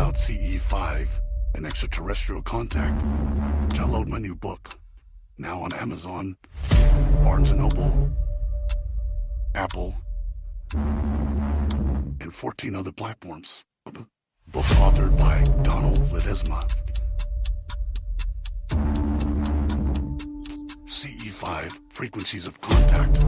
about CE5 and extraterrestrial contact, download my new book. Now on Amazon, Barnes & Noble, Apple, and 14 other platforms. Book authored by Donald Ledesma. CE5, Frequencies of Contact.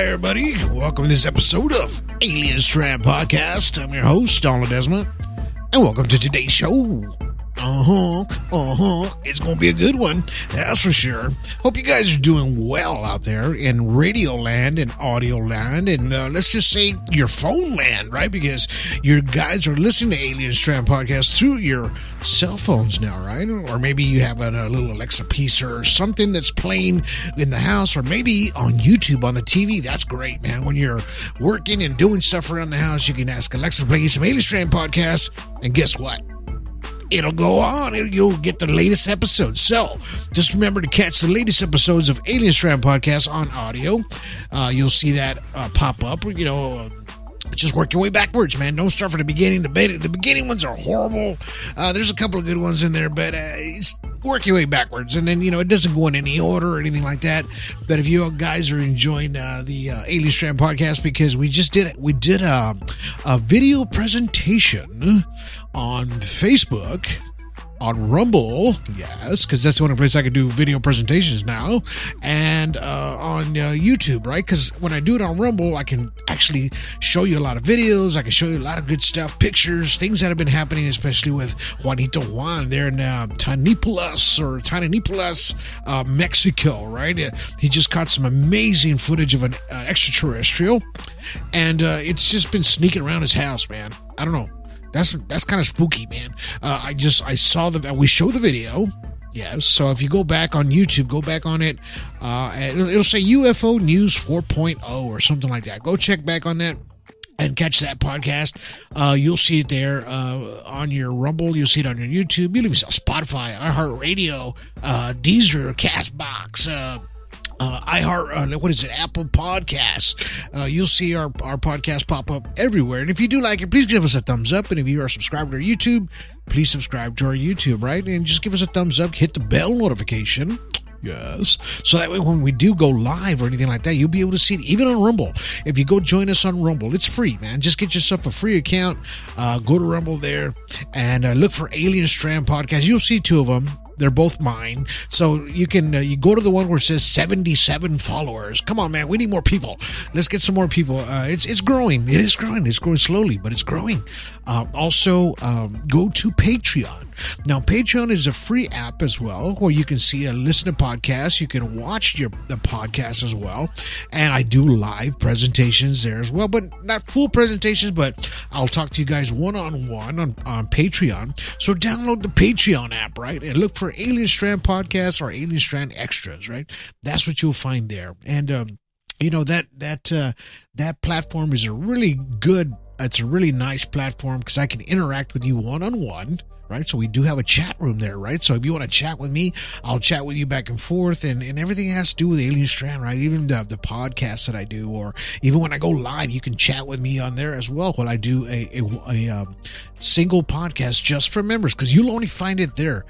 Everybody, welcome to this episode of Alien Strand Podcast. I'm your host, Donald Ledesma, and welcome to today's show. It's gonna be a good one, that's for sure. Hope you guys are doing well out there in radio land and audio land, and let's just say your phone land, right? Because your guys are listening to Alien Strand Podcast through your cell phones now, right? Or maybe you have a little Alexa piece or something that's playing in the house, or maybe on YouTube on the TV. That's great, man. When you're working and doing stuff around the house, you can ask Alexa to play some Alien Strand Podcast, and guess what? It'll go on. You'll get the latest episodes. So just remember to catch the latest episodes of Alien Strand Podcast on audio. You'll see that pop up. Just work your way backwards, man. Don't start from the beginning. The beginning ones are horrible. There's a couple of good ones in there, but work your way backwards. And then, it doesn't go in any order or anything like that. But if you guys are enjoying the Alien Strand Podcast, because we did a video presentation on Facebook, on Rumble, yes, because that's the only place I can do video presentations now, and on YouTube, right? Because when I do it on Rumble, I can actually show you a lot of videos, I can show you a lot of good stuff, pictures, things that have been happening, especially with Juanito Juan there in Tanipulas, Mexico, right? He just caught some amazing footage of an extraterrestrial, and it's just been sneaking around his house, man. I don't know. That's kind of spooky, man. I saw we show the video. Yes. So if you go back on YouTube, go back on it. It'll say UFO News 4.0 or something like that. Go check back on that and catch that podcast. You'll see it there on your Rumble. You'll see it on your YouTube. You'll even see Spotify, iHeartRadio, Deezer, Castbox, Apple Podcasts. You'll see our podcast pop up everywhere. And if you do like it, please give us a thumbs up. And if you are a subscriber to our YouTube, please subscribe to our YouTube, right? And just give us a thumbs up, hit the bell notification. Yes. So that way when we do go live or anything like that, you'll be able to see it even on Rumble. If you go join us on Rumble, it's free, man. Just get yourself a free account. Go to Rumble there and look for Alien Strand Podcast. You'll see two of them. They're both mine. So you can you go to the one where it says 77 followers. Come on, man. We need more people. Let's get some more people. It's growing. It is growing. It's growing slowly, but it's growing. Also, go to Patreon. Now, Patreon is a free app as well, where you can see and listen to podcasts. You can watch the podcast as well. And I do live presentations there as well, but not full presentations, but I'll talk to you guys one-on-one on Patreon. So download the Patreon app, right? And look for Alien Strand Podcast or Alien Strand Extras, right? That's what you'll find there. And, that platform is a really good It's a really nice platform because I can interact with you one-on-one. Right. So we do have a chat room there. Right. So if you want to chat with me, I'll chat with you back and forth. And everything has to do with Alien Strand. Right. Even the podcast that I do, or even when I go live, you can chat with me on there as well. While I do a single podcast just for members, because you'll only find it there.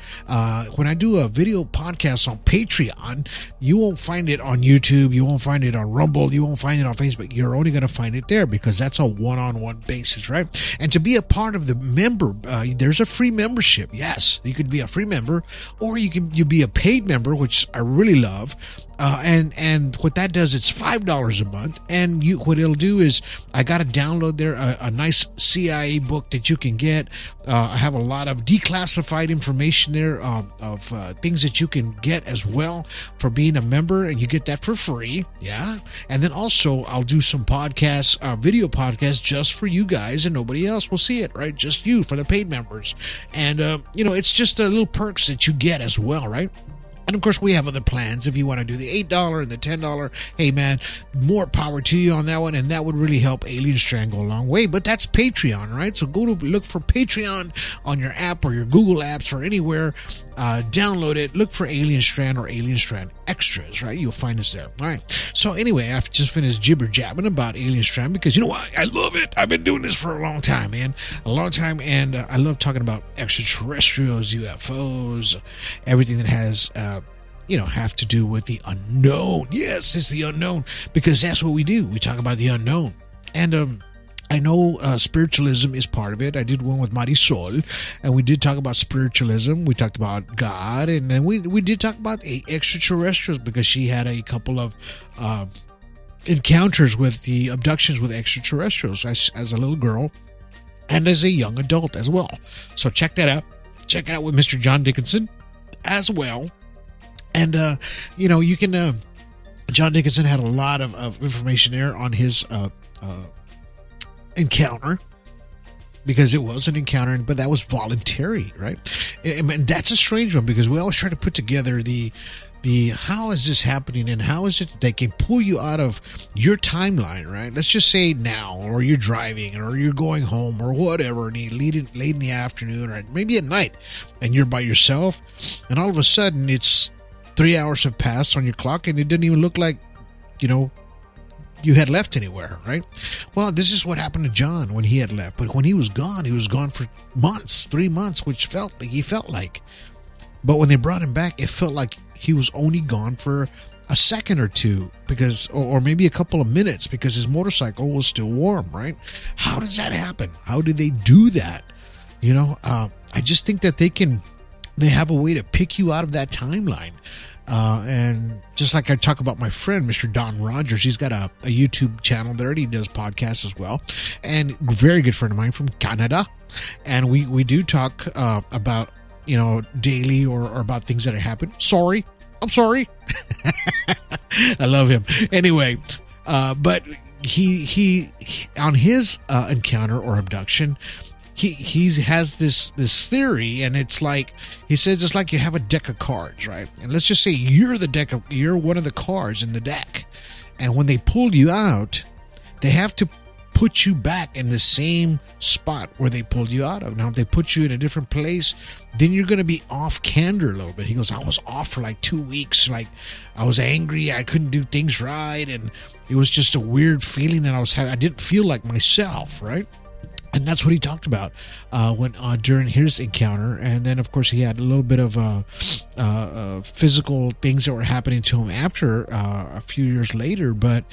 When I do a video podcast on Patreon, you won't find it on YouTube. You won't find it on Rumble. You won't find it on Facebook. You're only going to find it there because that's a one-on-one basis. Right. And to be a part of the member, there's a free membership. Yes, you could be a free member, or you be a paid member, which I really love. And what that does, it's $5 a month. And what it'll do is I got to download there a nice CIA book that you can get. I have a lot of declassified information there of things that you can get as well for being a member, and you get that for free. Yeah. And then also I'll do some podcasts, video podcasts just for you guys, and nobody else will see it, right? Just you, for the paid members. And, it's just a little perks that you get as well, right? And of course, we have other plans. If you want to do the $8 and the $10, hey man, more power to you on that one. And that would really help Alien Strand go a long way. But that's Patreon, right? So go to look for Patreon on your app or your Google apps or anywhere. Download it. Look for Alien Strand or Alien Strand Extras, right? You'll find us there. All right. So anyway, I've just finished jibber jabbing about Alien Strand because you know what? I love it. I've been doing this for a long time, man. A long time. And I love talking about extraterrestrials, UFOs, everything that has have to do with the unknown. Yes, it's the unknown, because that's what we do. We talk about the unknown. And I know spiritualism is part of it. I did one with Marisol, and we did talk about spiritualism. We talked about God, and then we did talk about extraterrestrials, because she had a couple of encounters with the abductions with extraterrestrials as a little girl and as a young adult as well. So check that out. Check it out with Mr. John Dickinson as well. And, you can, John Dickinson had a lot of information there on his encounter, because it was an encounter, but that was voluntary, right? And that's a strange one, because we always try to put together the how is this happening, and how is it they can pull you out of your timeline, right? Let's just say now, or you're driving, or you're going home, or whatever, and late in the afternoon, or maybe at night, and you're by yourself, and all of a sudden it's 3 hours have passed on your clock, and it didn't even look like, you had left anywhere, right? Well, this is what happened to John when he had left. But when he was gone for months, 3 months, which he felt like. But when they brought him back, it felt like he was only gone for a second or two, or maybe a couple of minutes, because his motorcycle was still warm, right? How does that happen? How do they do that? I just think that they have a way to pick you out of that timeline. And just like I talk about my friend, Mr. Don Rogers, he's got a YouTube channel there, and he does podcasts as well. And a very good friend of mine from Canada. And we do talk about, daily or about things that have happened. I'm sorry. I love him. Anyway, but he on his encounter or abduction, he has this theory, and it's like he says it's like you have a deck of cards, right? And let's just say you're one of the cards in the deck, and when they pull you out, they have to put you back in the same spot where they pulled you out of. Now, if they put you in a different place, then you're going to be off candor a little bit. He goes, I was off for like 2 weeks. Like, I was angry. I couldn't do things right. And it was just a weird feeling that I didn't feel like myself, right? And that's what he talked about during his encounter. And then, of course, he had a little bit of physical things that were happening to him after a few years later. But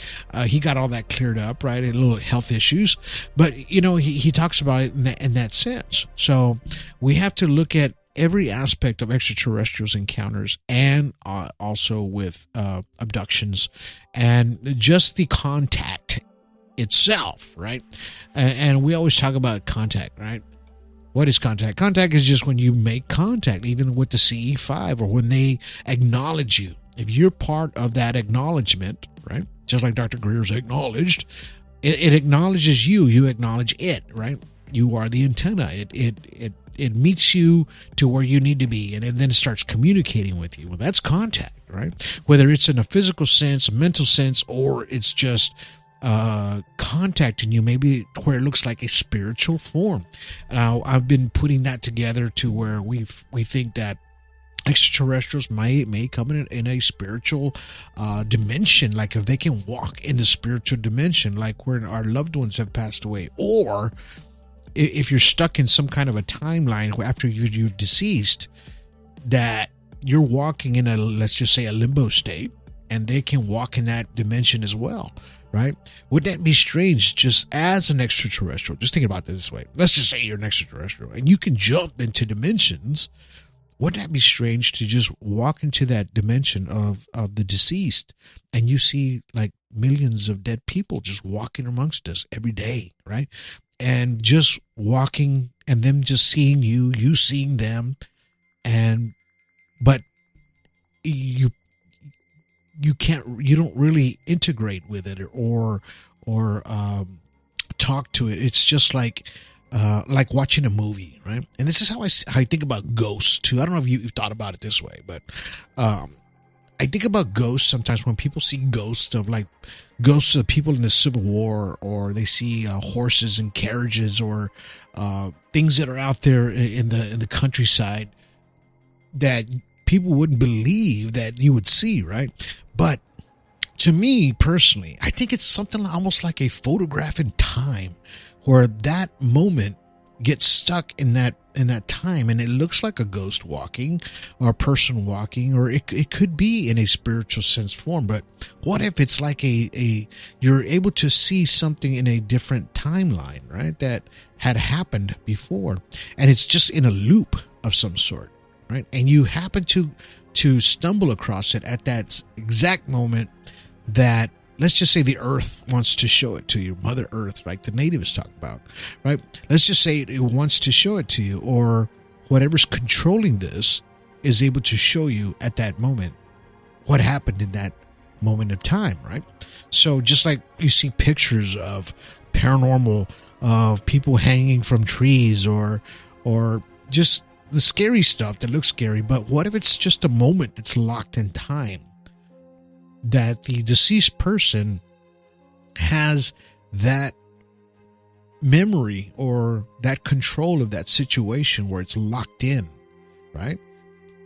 he got all that cleared up, right? And little health issues. But, he talks about it in that sense. So we have to look at every aspect of extraterrestrials encounters, and also with abductions, and just the contact itself, right? And we always talk about contact, right? What is contact? Contact is just when you make contact, even with the CE5, or when they acknowledge you. If you're part of that acknowledgement, right? Just like Dr. Greer's acknowledged, it acknowledges you. You acknowledge it, right? You are the antenna. It meets you to where you need to be, and it then starts communicating with you. Well, that's contact, right? Whether it's in a physical sense, a mental sense, or it's just contacting you, maybe where it looks like a spiritual form. Now, I've been putting that together to where we think that extraterrestrials may come in a spiritual dimension, like if they can walk in the spiritual dimension, like where our loved ones have passed away, or if you're stuck in some kind of a timeline after you're deceased, that you're walking in a, let's just say, a limbo state, and they can walk in that dimension as well, right? Would that be strange just as an extraterrestrial? Just think about it this way. Let's just say you're an extraterrestrial and you can jump into dimensions. Wouldn't that be strange to just walk into that dimension of the deceased, and you see like millions of dead people just walking amongst us every day, right? And just walking, and them just seeing you seeing them, but you don't really integrate with it or talk to it. It's just like watching a movie, right? And this is how I think about ghosts too. I don't know if you've thought about it this way, but I think about ghosts sometimes when people see ghosts of people in the Civil War, or they see horses and carriages, or things that are out there in the countryside that people wouldn't believe that you would see, right? But to me personally, I think it's something almost like a photograph in time, where that moment gets stuck in that time, and it looks like a ghost walking, or a person walking, or it could be in a spiritual sense form. But what if it's like you're able to see something in a different timeline, right? That had happened before, and it's just in a loop of some sort, right? And you happen to stumble across it at that exact moment that, let's just say, the earth wants to show it to you, Mother Earth, like the natives talk about, right? Let's just say it wants to show it to you, or whatever's controlling this is able to show you at that moment what happened in that moment of time, right? So just like you see pictures of paranormal, of people hanging from trees, or just the scary stuff that looks scary, but what if it's just a moment that's locked in time, that the deceased person has that memory or that control of that situation where it's locked in, right?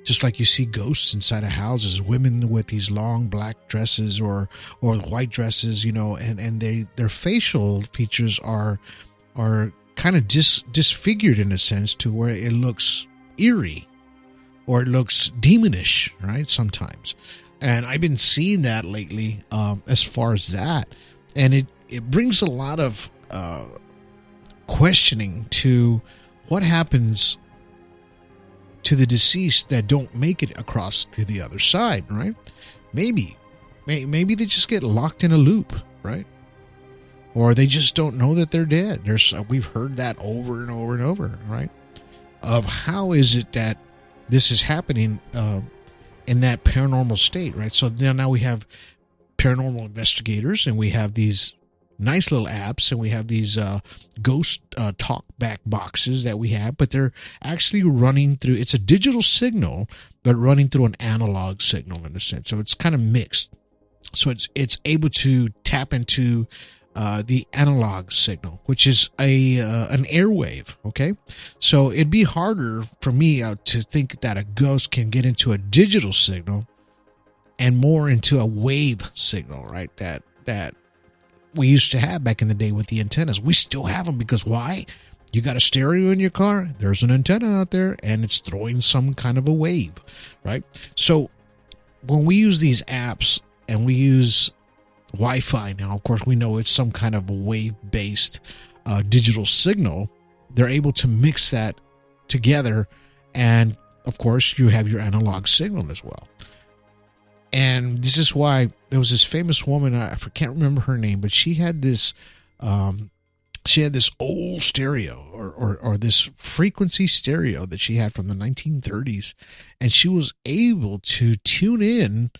Just like you see ghosts inside of houses, women with these long black dresses or white dresses, and their facial features are kind of disfigured in a sense, to where it looks eerie or it looks demonish, right? Sometimes. And I've been seeing that lately, as far as that. And it brings a lot of questioning to what happens to the deceased that don't make it across to the other side, right? Maybe they just get locked in a loop, right? Or they just don't know that they're dead. We've heard that over and over and over, right? Of how is it that this is happening in that paranormal state, right? So now we have paranormal investigators, and we have these nice little apps, and we have these ghost talk back boxes that we have, but they're actually running through, it's a digital signal, but running through an analog signal in a sense. So it's kind of mixed. So it's able to tap into the analog signal, which is an airwave. Okay, so it'd be harder for me to think that a ghost can get into a digital signal and more into a wave signal, right? That we used to have back in the day with the antennas. We still have them, because why? You got a stereo in your car, there's an antenna out there, and it's throwing some kind of a wave, right? So when we use these apps and we use Wi-Fi now, of course, we know it's some kind of a wave-based digital signal. They're able to mix that together, and of course, you have your analog signal as well. And this is why there was this famous woman, I can't remember her name, but she had this old stereo or this frequency stereo that she had from the 1930s, and she was able to tune in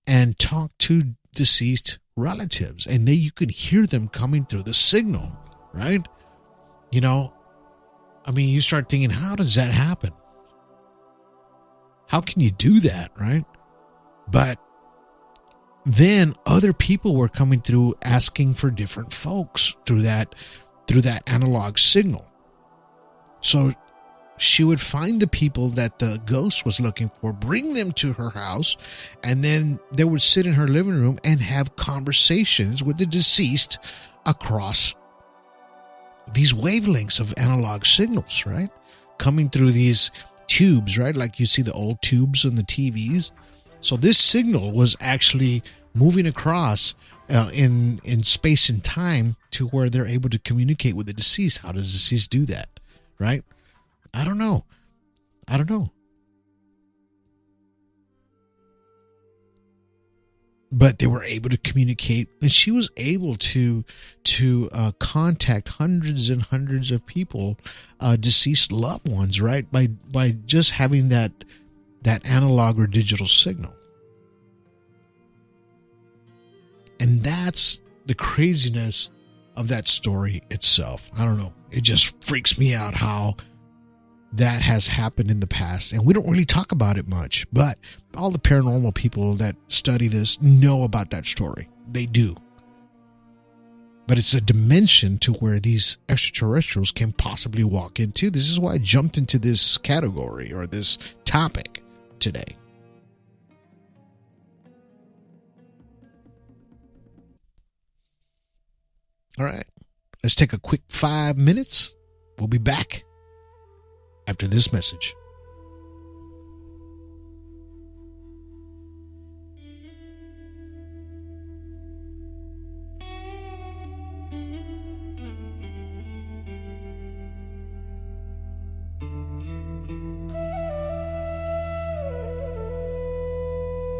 and talk to deceased relatives, and you can hear them coming through the signal, right? I mean, you start thinking, how does that happen? How can you do that, right? But then other people were coming through asking for different folks through that analog signal. So she would find the people that the ghost was looking for, bring them to her house, and then they would sit in her living room and have conversations with the deceased across these wavelengths of analog signals, right? Coming through these tubes, right? Like you see the old tubes on the TVs. So this signal was actually moving across in space and time to where they're able to communicate with the deceased. How does the deceased do that, right? I don't know. But they were able to communicate, and she was able to contact hundreds and hundreds of people, deceased loved ones, right? By just having that analog or digital signal. And that's the craziness of that story itself. I don't know. It just freaks me out how that has happened in the past. And we don't really talk about it much, but all the paranormal people that study this know about that story. They do. But it's a dimension to where these extraterrestrials can possibly walk into. This is why I jumped into this category or this topic today. All right, let's take a quick 5 minutes. We'll be back after this message.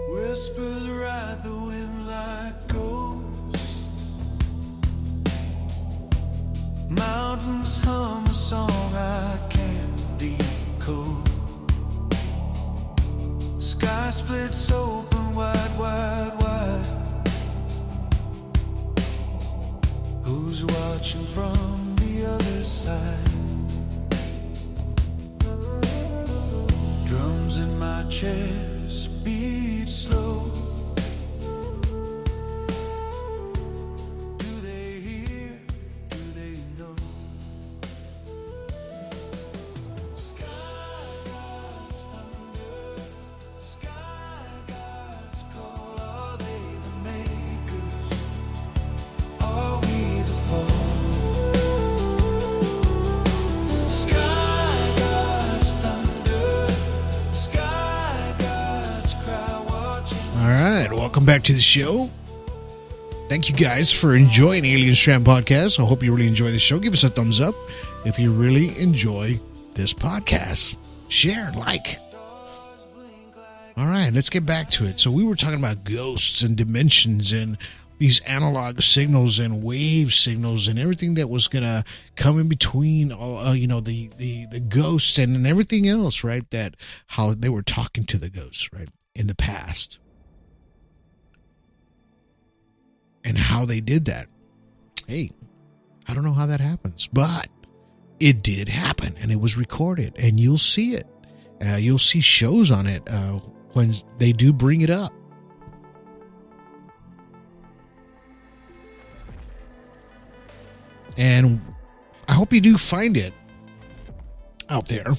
Whispers ride the wind like ghosts. Mountains hum a song I can't decode. Sky splits open wide, wide, wide. Who's watching from the other side? Drums in my chest beat slow. Do they hear? Do they know? Sky gods thunder, sky gods call. Are they the makers? Are we the fall? Sky gods thunder, sky gods cry, watching. All right, welcome back to the show. Thank you guys for enjoying Alien Strand Podcast. I hope you really enjoy the show. Give us a thumbs up if you really enjoy this podcast. Share, like. All right, let's get back to it. So we were talking about ghosts and dimensions and these analog signals and wave signals and everything that was gonna come in between, the ghosts and everything else, right? That how they were talking to the ghosts, right, in the past, and how they did that. Hey, I don't know how that happens, but it did happen, and it was recorded, and you'll see it. You'll see shows on it when they do bring it up. And I hope you do find it out there,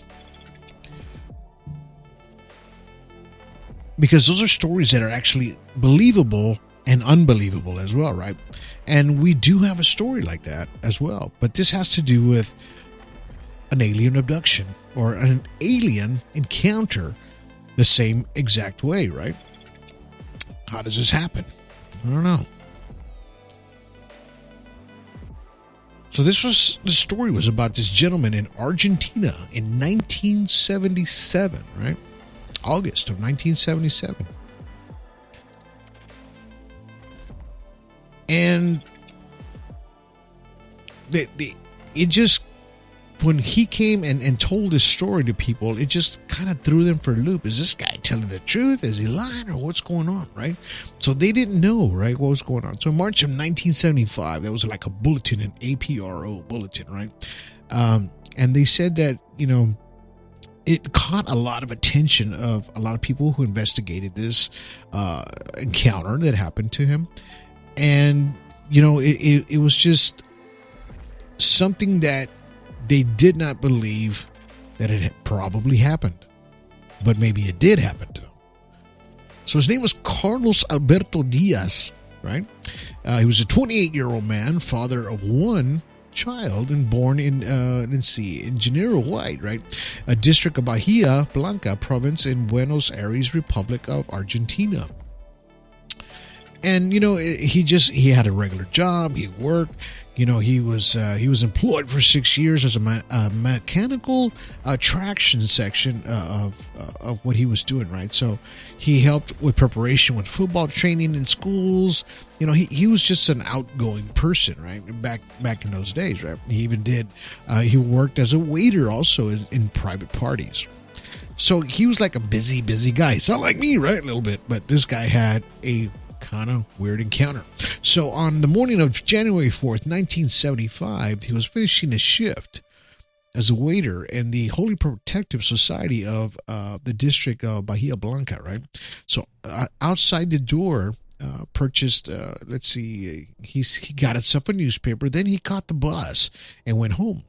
because those are stories that are actually believable and unbelievable as well, right? And we do have a story like that as well, but this has to do with an alien abduction or an alien encounter the same exact way, right? How does this happen? I don't know. So the story was about this gentleman in Argentina in 1977, right? August of 1977. And it just, when he came and told his story to people, it just kind of threw them for a loop. Is this guy telling the truth? Is he lying, or what's going on, right? So they didn't know, right, what was going on. So in March of 1975, there was like a bulletin, an APRO bulletin, right? And they said that, it caught a lot of attention of a lot of people who investigated this encounter that happened to him. And, it was just something that they did not believe that it had probably happened. But maybe it did happen to him. So his name was Carlos Alberto Diaz, right? He was a 28-year-old man, father of one child, and born in Janeiro, White, right? A district of Bahia Blanca province in Buenos Aires, Republic of Argentina. And, he had a regular job. He worked. He was employed for 6 years as a mechanical traction section of what he was doing, right? So he helped with preparation with football training in schools. He was just an outgoing person, right? Back in those days, right? He even he worked as a waiter also in private parties. So he was like a busy guy. Sound like me, right? A little bit, but this guy had a kind of weird encounter. So on the morning of January 4th, 1975, he was finishing a shift as a waiter in the Holy Protective Society of the district of Bahia Blanca, right? So outside the door, purchased, he got himself a newspaper, then he caught the bus and went home.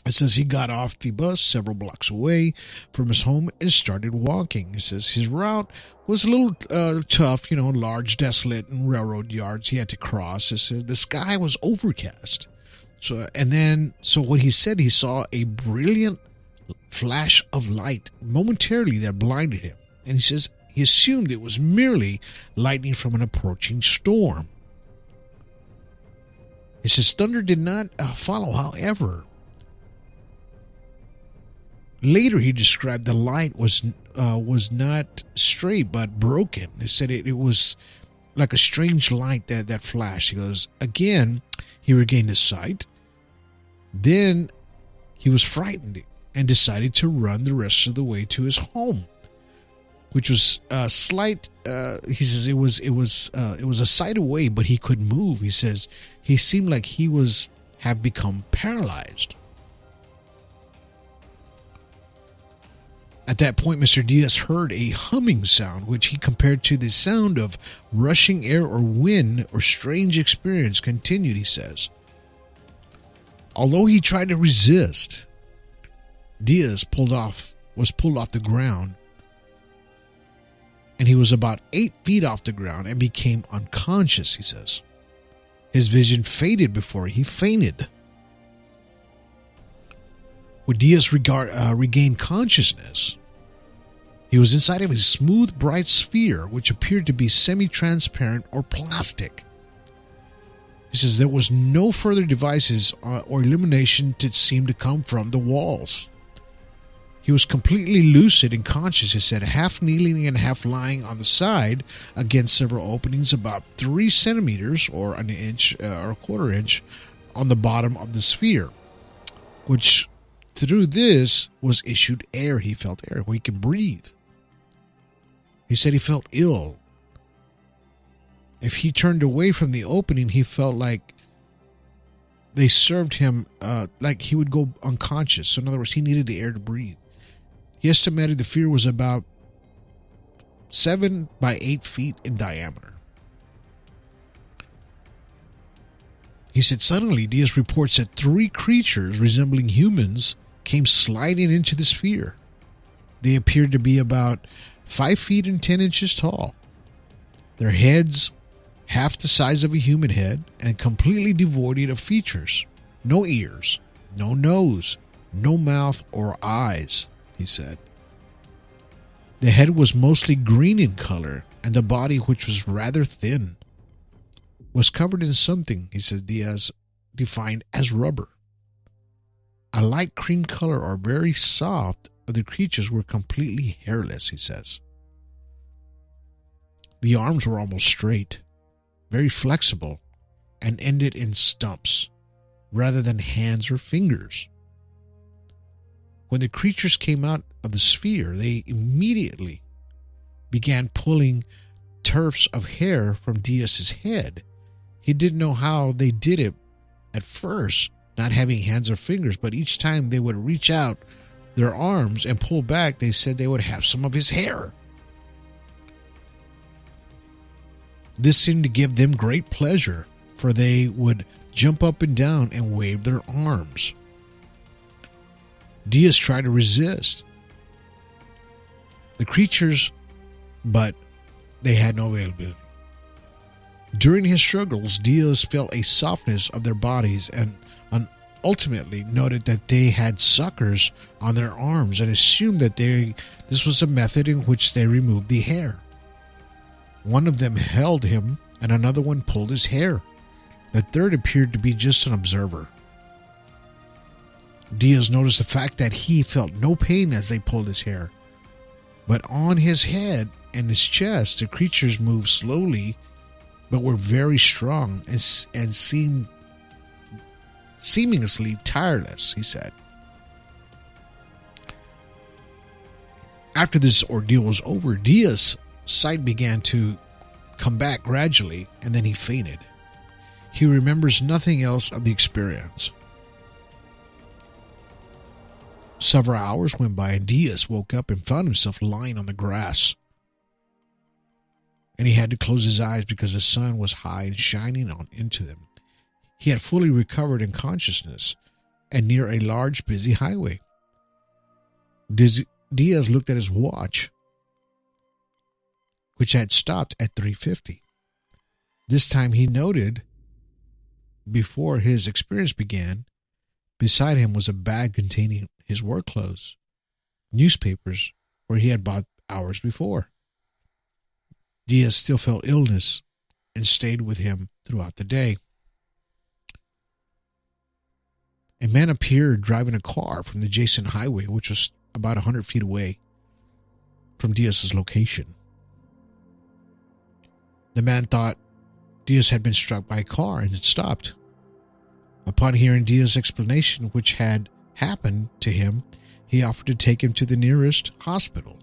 It says he got off the bus several blocks away from his home and started walking. It says his route was a little tough, large, desolate, and railroad yards he had to cross. It says the sky was overcast. So what he said, he saw a brilliant flash of light momentarily that blinded him. And he says he assumed it was merely lightning from an approaching storm. He says thunder did not follow, however. Later, he described the light was not straight but broken. He said it was like a strange light that flashed. He goes, again, he regained his sight. Then he was frightened and decided to run the rest of the way to his home, which was slight. He says it was a sight away, but he could move. He says he seemed like he have become paralyzed. At that point, Mr. Diaz heard a humming sound, which he compared to the sound of rushing air or wind or strange experience. Continued, he says. Although he tried to resist, Diaz was pulled off the ground, and he was about 8 feet off the ground and became unconscious, he says. His vision faded before he fainted. When Diaz regained consciousness, he was inside of a smooth, bright sphere which appeared to be semi-transparent or plastic. He says there was no further devices or illumination that seemed to come from the walls. He was completely lucid and conscious, he said, half kneeling and half lying on the side against several openings about 3 centimeters or an inch or a quarter inch on the bottom of the sphere, which through this was issued air. He felt air where he could breathe. He said he felt ill. If he turned away from the opening, he felt like they served him, like he would go unconscious. So in other words, he needed the air to breathe. He estimated the sphere was about 7 by 8 feet in diameter. He said suddenly Diaz reports that 3 creatures resembling humans came sliding into the sphere. They appeared to be about 5 feet and 10 inches tall. Their heads half the size of a human head and completely devoid of features. No ears, no nose, no mouth or eyes, he said. The head was mostly green in color, and the body, which was rather thin, was covered in something, he said, Diaz defined as rubber. A light cream color or very soft, the creatures were completely hairless, he says. The arms were almost straight, very flexible, and ended in stumps, rather than hands or fingers. When the creatures came out of the sphere, they immediately began pulling tufts of hair from Diaz's head. He didn't know how they did it at first, not having hands or fingers, but each time they would reach out their arms and pulled back, they said they would have some of his hair. This seemed to give them great pleasure, for they would jump up and down and wave their arms. Diaz tried to resist the creatures, but they had no availability. During his struggles, Diaz felt a softness of their bodies and ultimately noted that they had suckers on their arms and assumed that this was a method in which they removed the hair. One of them held him and another one pulled his hair. The third appeared to be just an observer. Diaz noticed the fact that he felt no pain as they pulled his hair, but on his head and his chest, the creatures moved slowly but were very strong and seemed seemingly tireless, he said. After this ordeal was over, Diaz's sight began to come back gradually, and then he fainted. He remembers nothing else of the experience. Several hours went by, and Diaz woke up and found himself lying on the grass. And he had to close his eyes because the sun was high and shining on into them. He had fully recovered in consciousness and near a large, busy highway. Diaz looked at his watch, which had stopped at 3:50. This time he noted, before his experience began, beside him was a bag containing his work clothes, newspapers where he had bought hours before. Diaz still felt illness and stayed with him throughout the day. A man appeared driving a car from the adjacent highway, which was about 100 feet away from Diaz's location. The man thought Diaz had been struck by a car and had stopped. Upon hearing Diaz's explanation, which had happened to him, he offered to take him to the nearest hospital,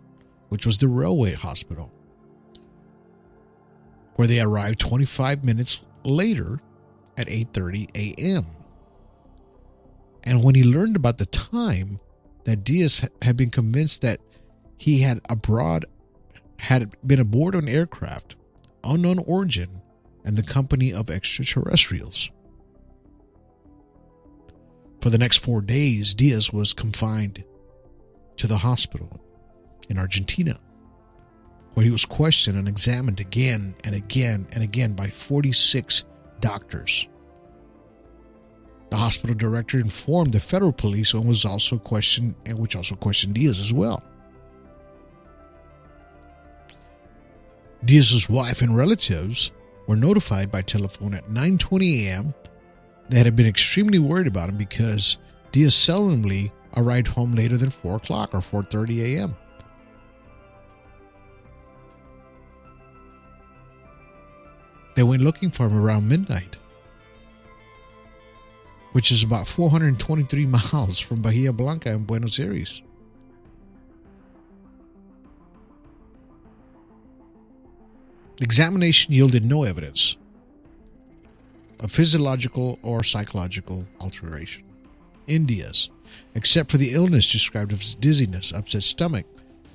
which was the railway hospital, where they arrived 25 minutes later at 8:30 a.m. And when he learned about the time, that Diaz had been convinced that he had been aboard an aircraft, unknown origin, and the company of extraterrestrials. For the next 4 days, Diaz was confined to the hospital in Argentina, where he was questioned and examined again and again and again by 46 doctors. The hospital director informed the federal police and which also questioned Diaz as well. Diaz's wife and relatives were notified by telephone at 9:20 a.m. They had been extremely worried about him because Diaz seldomly arrived home later than 4 o'clock or 4:30 a.m. They went looking for him around midnight, which is about 423 miles from Bahia Blanca in Buenos Aires. The examination yielded no evidence of physiological or psychological alteration in Diaz, except for the illness described as dizziness, upset stomach,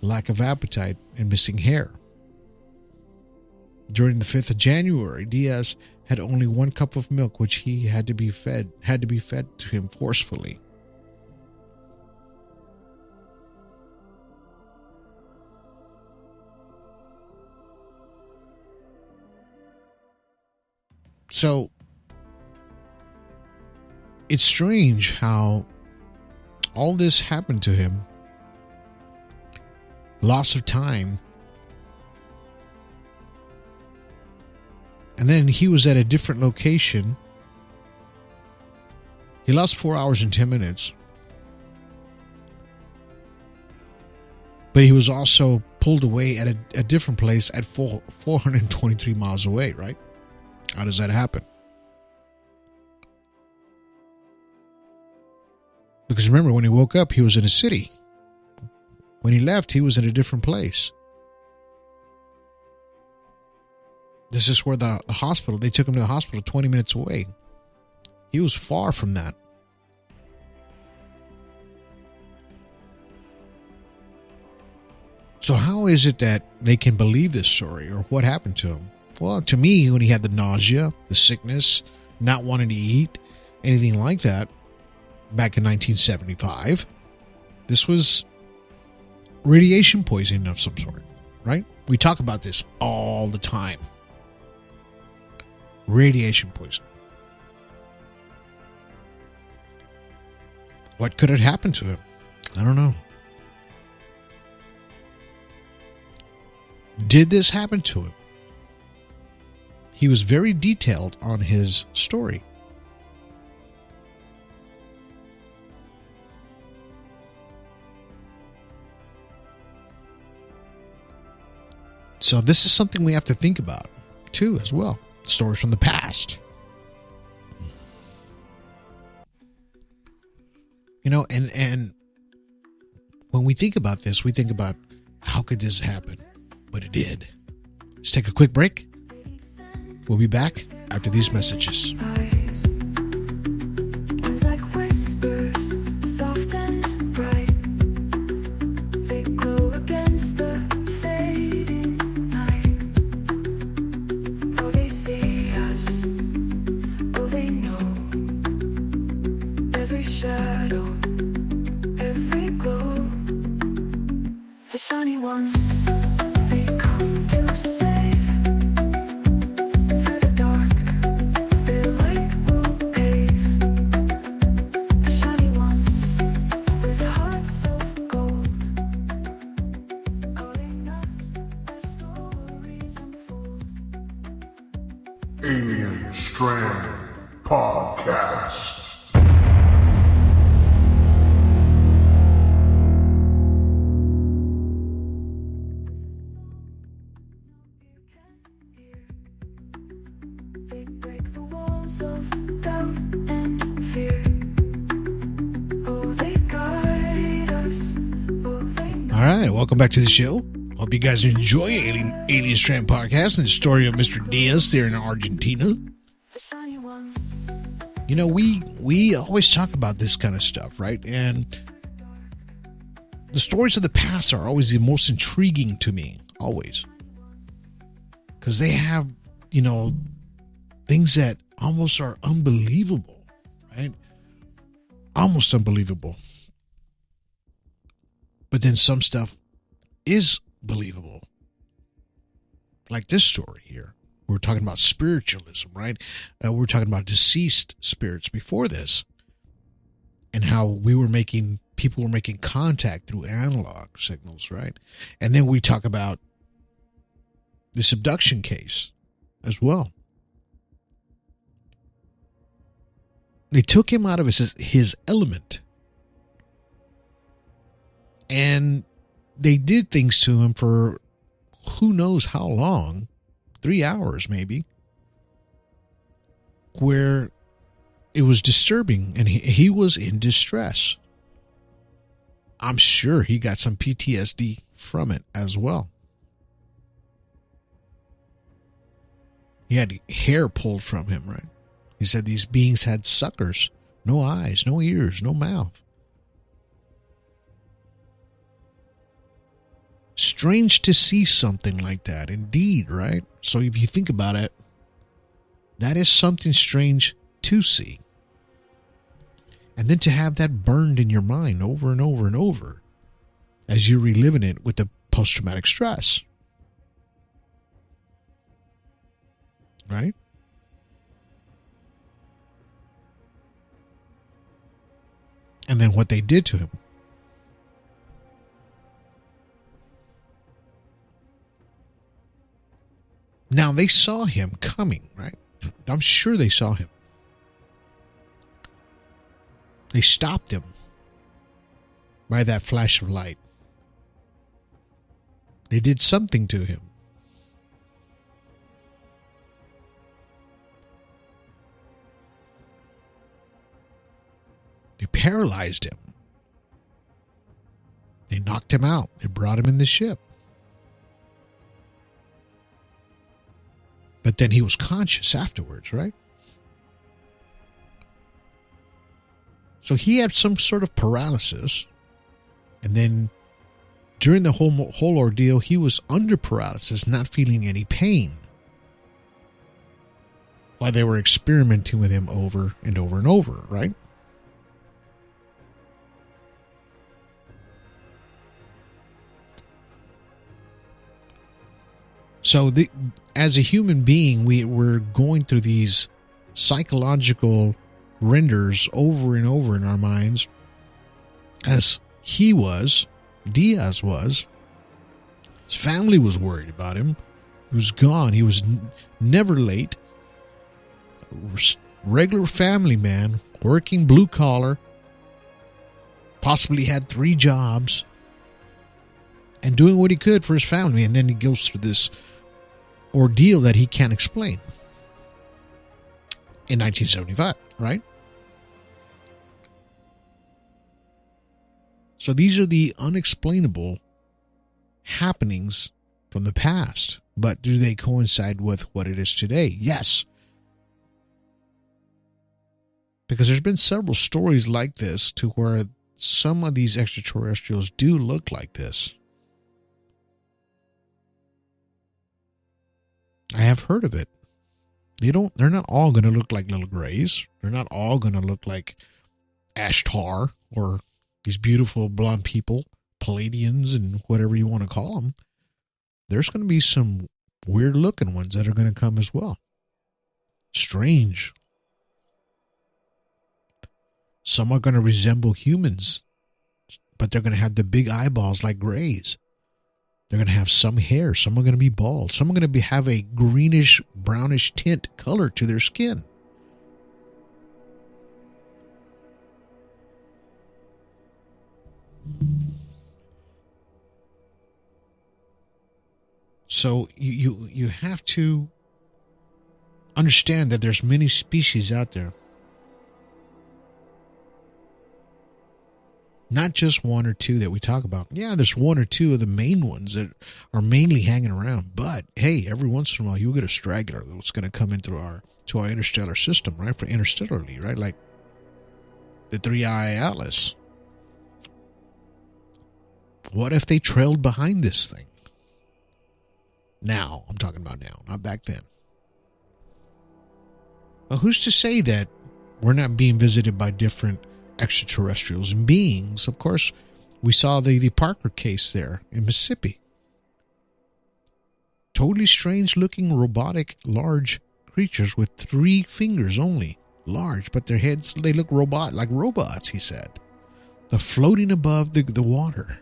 lack of appetite, and missing hair. During the 5th of January, Diaz had only 1 cup of milk, which he had to be fed to him forcefully. So it's strange how all this happened to him. Loss of time. And then he was at a different location. He lost 4 hours and 10 minutes. But he was also pulled away at a different place at 423 miles away, right? How does that happen? Because remember, when he woke up, he was in a city. When he left, he was in a different place. This is where the hospital, they took him to the hospital 20 minutes away. He was far from that. So how is it that they can believe this story, or what happened to him? Well, to me, when he had the nausea, the sickness, not wanting to eat, anything like that, back in 1975, this was radiation poisoning of some sort, right? We talk about this all the time. Radiation poisoning. What could have happened to him? I don't know. Did this happen to him? He was very detailed on his story. So this is something we have to think about, too, as well. Stories from the past. You know, and when we think about this, we think about how could this happen? But it did. Let's take a quick break. We'll be back after these messages. Alien Strand Podcast. All right, welcome back to the show. Hope you guys enjoy Alien Strand Podcast and the story of Mr. Diaz there in Argentina. You know, we always talk about this kind of stuff, right? And the stories of the past are always the most intriguing to me, always. Because they have, you know, things that almost are unbelievable, right? Almost unbelievable. But then some stuff is believable. Like this story here. We're talking about spiritualism, right? We're talking about deceased spirits before this. And how people were making contact through analog signals, right? And then we talk about this abduction case as well. They took him out of his element. And they did things to him for who knows how long, 3 hours maybe, where it was disturbing and he was in distress. I'm sure he got some PTSD from it as well. He had hair pulled from him, right? He said these beings had suckers, no eyes, no ears, no mouth. Strange to see something like that, indeed, right? So if you think about it, that is something strange to see. And then to have that burned in your mind over and over and over as you're reliving it with the post-traumatic stress. Right? And then what they did to him. Now, they saw him coming, right? I'm sure they saw him. They stopped him by that flash of light. They did something to him. They paralyzed him. They knocked him out. They brought him in the ship. But then he was conscious afterwards, right? So he had some sort of paralysis. And then during the whole ordeal, he was under paralysis, not feeling any pain, while they were experimenting with him over and over and over, right? So as a human being, we're going through these psychological renders over and over in our minds, as Diaz was. His family was worried about him. He was gone. He was never late. Regular family man, working blue collar, possibly had 3 jobs, and doing what he could for his family. And then he goes through this ordeal that he can't explain in 1975, right? So these are the unexplainable happenings from the past. But do they coincide with what it is today? Yes. Because there's been several stories like this to where some of these extraterrestrials do look like this. I have heard of it. They're not all going to look like little grays. They're not all going to look like Ashtar or these beautiful blonde people, Palladians and whatever you want to call them. There's going to be some weird looking ones that are going to come as well. Strange. Some are going to resemble humans, but they're going to have the big eyeballs like grays. They're going to have some hair. Some are going to be bald. Some are going to have a greenish, brownish tint color to their skin. So you have to understand that there's many species out there. Not just 1 or 2 that we talk about. Yeah, there's 1 or 2 of the main ones that are mainly hanging around. But hey, every once in a while you'll get a straggler that's going to come in through our interstellar system, right? For interstellarly, right? Like the 3-eye Atlas. What if they trailed behind this thing? Now, I'm talking about now, not back then. Well, who's to say that we're not being visited by different extraterrestrials and beings? Of course, we saw the Parker case there in Mississippi. Totally strange looking robotic large creatures with 3 fingers only. Large, but their heads, they look like robots, he said. They're floating above the water.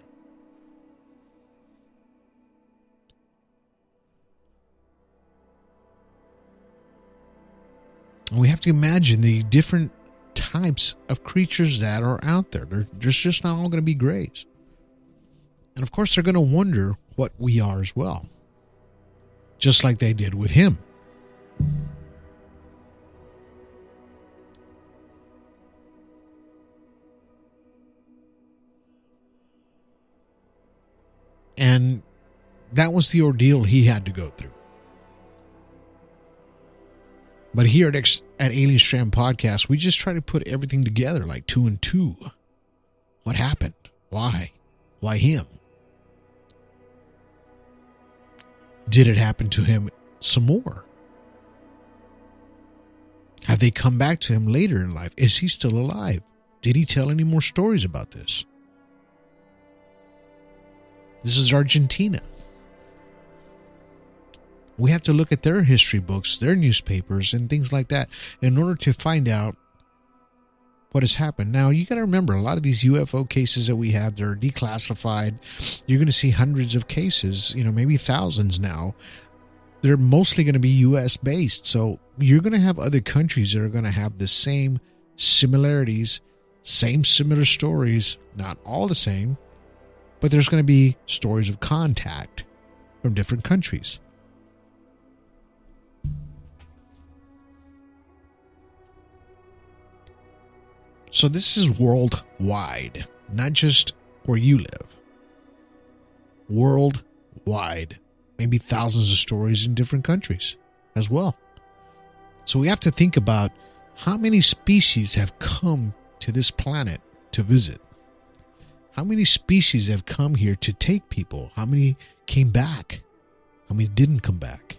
And we have to imagine the different types of creatures that are out there. There's just not all going to be grays. And of course, they're going to wonder what we are as well. Just like they did with him. And that was the ordeal he had to go through. But here at Alien Strand Podcast, we just try to put everything together like 2 and 2. What happened? Why? Why him? Did it happen to him some more? Have they come back to him later in life? Is he still alive? Did he tell any more stories about this? This is Argentina. We have to look at their history books, their newspapers, and things like that in order to find out what has happened. Now, you got to remember, a lot of these UFO cases that we have, they're declassified. You're going to see hundreds of cases, maybe thousands now. They're mostly going to be U.S. based. So you're going to have other countries that are going to have the same similarities, similar stories, not all the same, but there's going to be stories of contact from different countries. So this is worldwide, not just where you live. Worldwide. Maybe thousands of stories in different countries as well. So we have to think about how many species have come to this planet to visit. How many species have come here to take people? How many came back? How many didn't come back?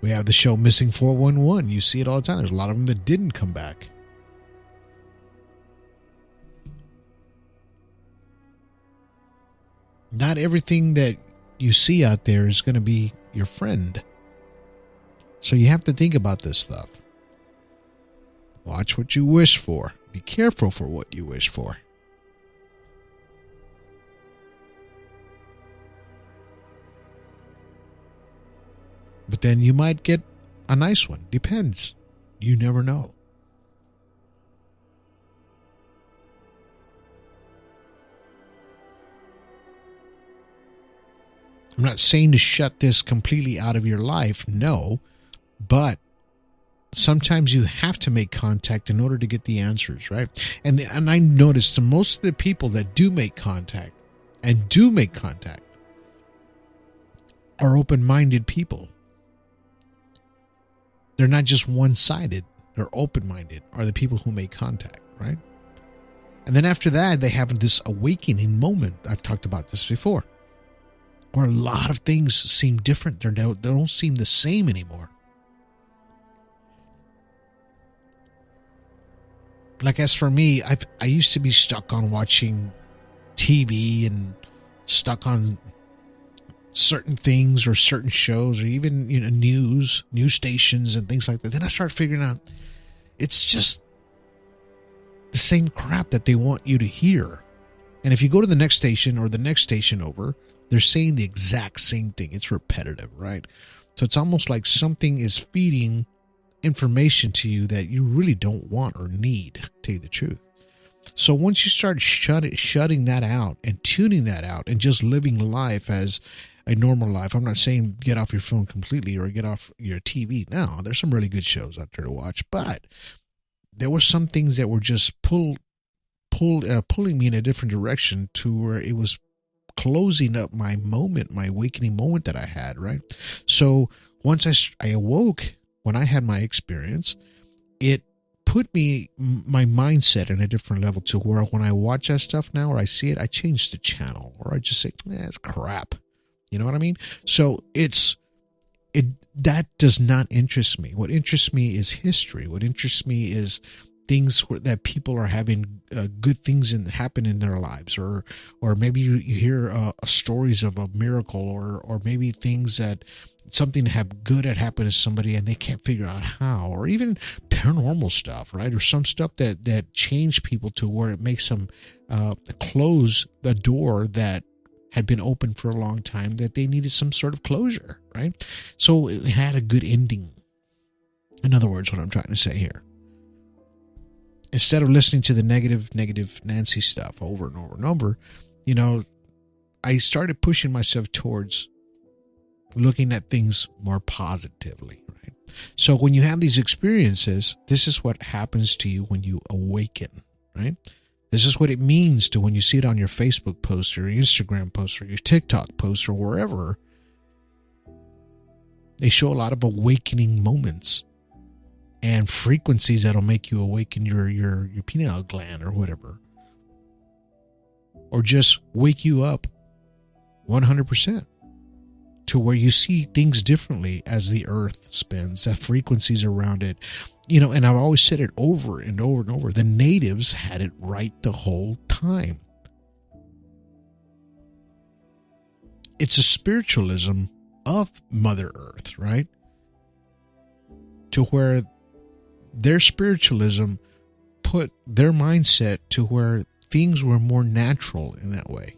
We have the show Missing 411. You see it all the time. There's a lot of them that didn't come back. Not everything that you see out there is going to be your friend. So you have to think about this stuff. Watch what you wish for. Be careful for what you wish for. But then you might get a nice one. Depends. You never know. I'm not saying to shut this completely out of your life. No. But sometimes you have to make contact in order to get the answers, right? And I noticed that most of the people that do make contact are open-minded people. They're not just one-sided. They're open-minded are the people who make contact, right? And then after that, they have this awakening moment. I've talked about this before. Where a lot of things seem different. They don't seem the same anymore. Like as for me, I used to be stuck on watching TV and stuck on certain things or certain shows or even news stations and things like that. Then I started figuring out it's just the same crap that they want you to hear. And if you go to the next station or the next station over, they're saying the exact same thing. It's repetitive, right? So it's almost like something is feeding information to you that you really don't want or need, to tell you the truth. So once you start shutting that out and tuning that out and just living life as a normal life, I'm not saying get off your phone completely or get off your TV. No, there's some really good shows out there to watch, but there were some things that were just pulling me in a different direction to where it was closing up my moment, my awakening moment that I had, right? So once I awoke, when I had my experience, it put my mindset in a different level to where when I watch that stuff now or I see it, I change the channel or I just say, it's crap. You know what I mean? So that does not interest me. What interests me is history. What interests me is things that people are having good things happen in their lives, or maybe you hear stories of a miracle, or maybe things that something have good had happened to somebody and they can't figure out how, or even paranormal stuff, right? Or some stuff that change people to where it makes them close the door that had been open for a long time that they needed some sort of closure, right? So it had a good ending. In other words, what I'm trying to say here. Instead of listening to the negative Nancy stuff over and over and over, I started pushing myself towards looking at things more positively, right? So when you have these experiences, this is what happens to you when you awaken, right? This is what it means to when you see it on your Facebook post or your Instagram post or your TikTok post or wherever. They show a lot of awakening moments and frequencies that'll make you awaken your pineal gland or whatever. Or just wake you up 100% to where you see things differently as the earth spins, that frequencies around it. And I've always said it over and over and over. The natives had it right the whole time. It's a spiritualism of Mother Earth, right? To where their spiritualism put their mindset to where things were more natural in that way.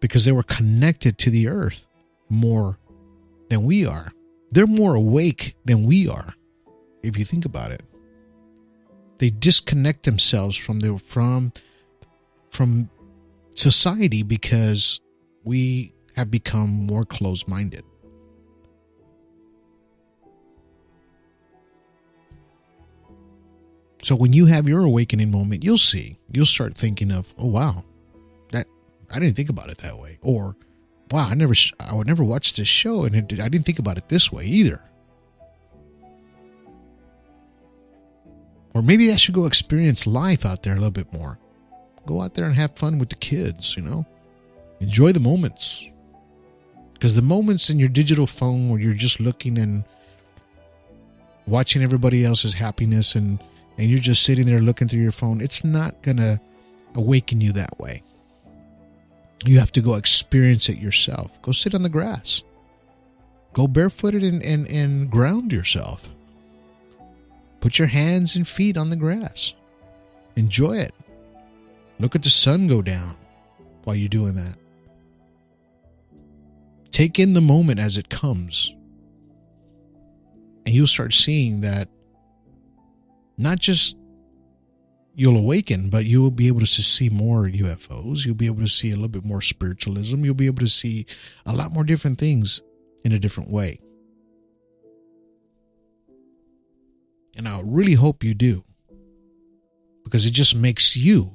Because they were connected to the earth more than we are. They're more awake than we are, if you think about it. They disconnect themselves from society because we have become more closed-minded. So when you have your awakening moment, you'll start thinking of, oh wow, I didn't think about it that way. Or, wow, I would never watch this show and I didn't think about it this way either. Or maybe I should go experience life out there a little bit more. Go out there and have fun with the kids, Enjoy the moments. Because the moments in your digital phone where you're just looking and watching everybody else's happiness and you're just sitting there looking through your phone, it's not going to awaken you that way. You have to go experience it yourself. Go sit on the grass. Go barefooted and ground yourself. Put your hands and feet on the grass. Enjoy it. Look at the sun go down while you're doing that. Take in the moment as it comes. And you'll start seeing that not just you'll awaken, but you will be able to see more UFOs. You'll be able to see a little bit more spiritualism. You'll be able to see a lot more different things in a different way. And I really hope you do. Because it just makes you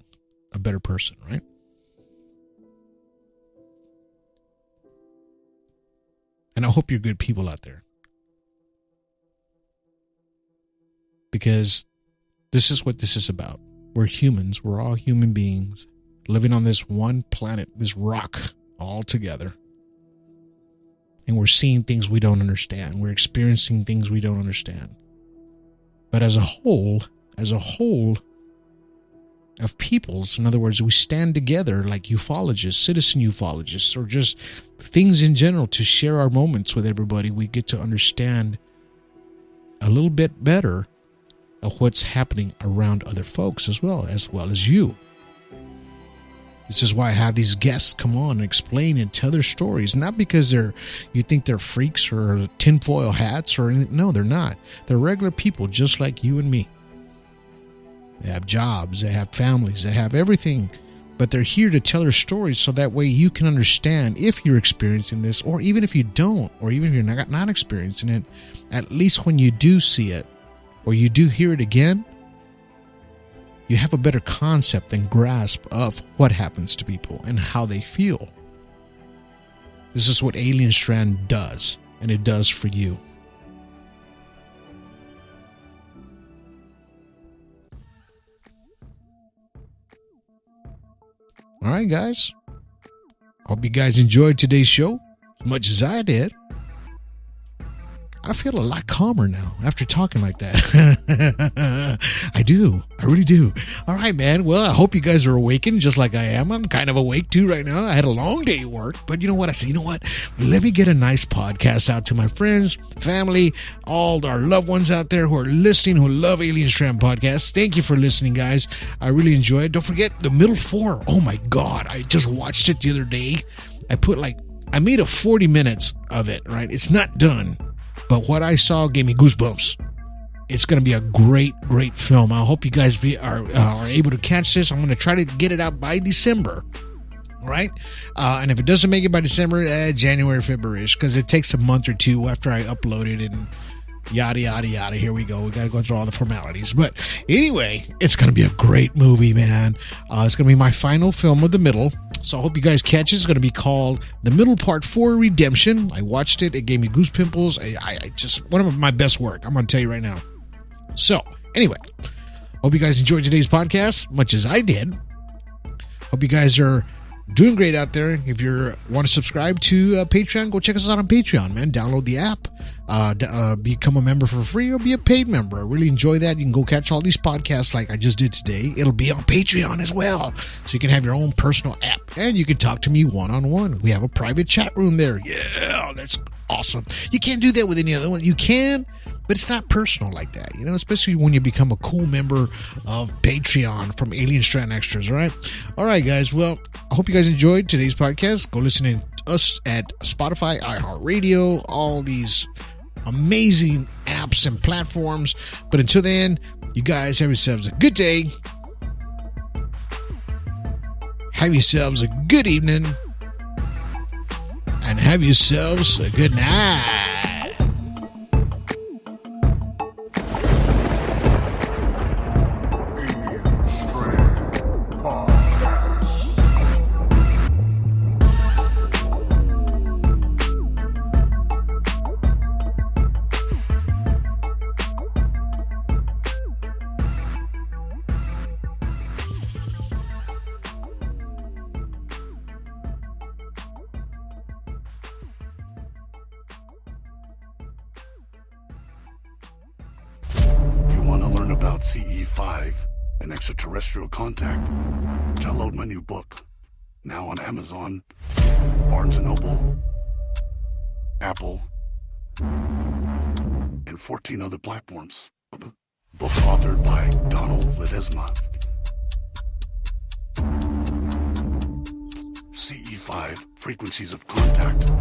a better person, right? And I hope you're good people out there. Because this is what this is about. We're humans. We're all human beings living on this one planet, this rock, all together. And we're seeing things we don't understand. We're experiencing things we don't understand. But as a whole of peoples, in other words, we stand together like ufologists, citizen ufologists, or just things in general to share our moments with everybody. We get to understand a little bit better of what's happening around other folks as well as you. This is why I have these guests come on and explain and tell their stories, not because you think they're freaks or tinfoil hats or anything. No, they're not. They're regular people just like you and me. They have jobs, they have families, they have everything, but they're here to tell their stories so that way you can understand if you're experiencing this, or even if you don't, or even if you're not experiencing it, at least when you do see it, or you do hear it again, you have a better concept and grasp of what happens to people and how they feel. This is what Alien Strand does, and it does for you. All right, guys. Hope you guys enjoyed today's show as much as I did. I feel a lot calmer now after talking like that. I do. I really do. All right, man. Well, I hope you guys are awakened just like I am. I'm kind of awake too right now. I had a long day at work, but you know what? I said, you know what? Let me get a nice podcast out to my friends, family, all our loved ones out there who are listening, who love Alien Strand Podcast. Thank you for listening, guys. I really enjoy it. Don't forget the middle four. Oh my God. I just watched it the other day. I made a 40 minutes of it, right? It's not done. But what I saw gave me goosebumps. It's going to be a great, great film. I hope you guys are able to catch this. I'm going to try to get it out by December. All right? And if it doesn't make it by December, January, February-ish, because it takes a month or two after I upload it and yada, yada, yada. Here we go. We got to go through all the formalities. But anyway, it's going to be a great movie, man. It's going to be my final film of the middle. So I hope you guys catch it. It's going to be called The Middle Part 4 Redemption. I watched it. It gave me goose pimples. I just, one of my best work. I'm going to tell you right now. So anyway, hope you guys enjoyed today's podcast, much as I did. Hope you guys are doing great out there. If you want to subscribe to Patreon, go check us out on Patreon, man. Download the app, become a member for free, or be a paid member. I really enjoy that. You can go catch all these podcasts like I just did today. It'll be on Patreon as well, so you can have your own personal app, and you can talk to me one-on-one. We have a private chat room there. Yeah, that's awesome. You can't do that with any other one. You can, but it's not personal like that, you know, especially when you become a cool member of Patreon from Alien Strand Extras, all right? All right, guys. Well, I hope you guys enjoyed today's podcast. Go listen to us at Spotify, iHeartRadio, all these amazing apps and platforms. But until then, you guys have yourselves a good day. Have yourselves a good evening. And have yourselves a good night. about CE5, an extraterrestrial contact, download my new book. Now on Amazon, Barnes & Noble, Apple, and 14 other platforms. Book authored by Donald Ledesma. CE5, Frequencies of Contact.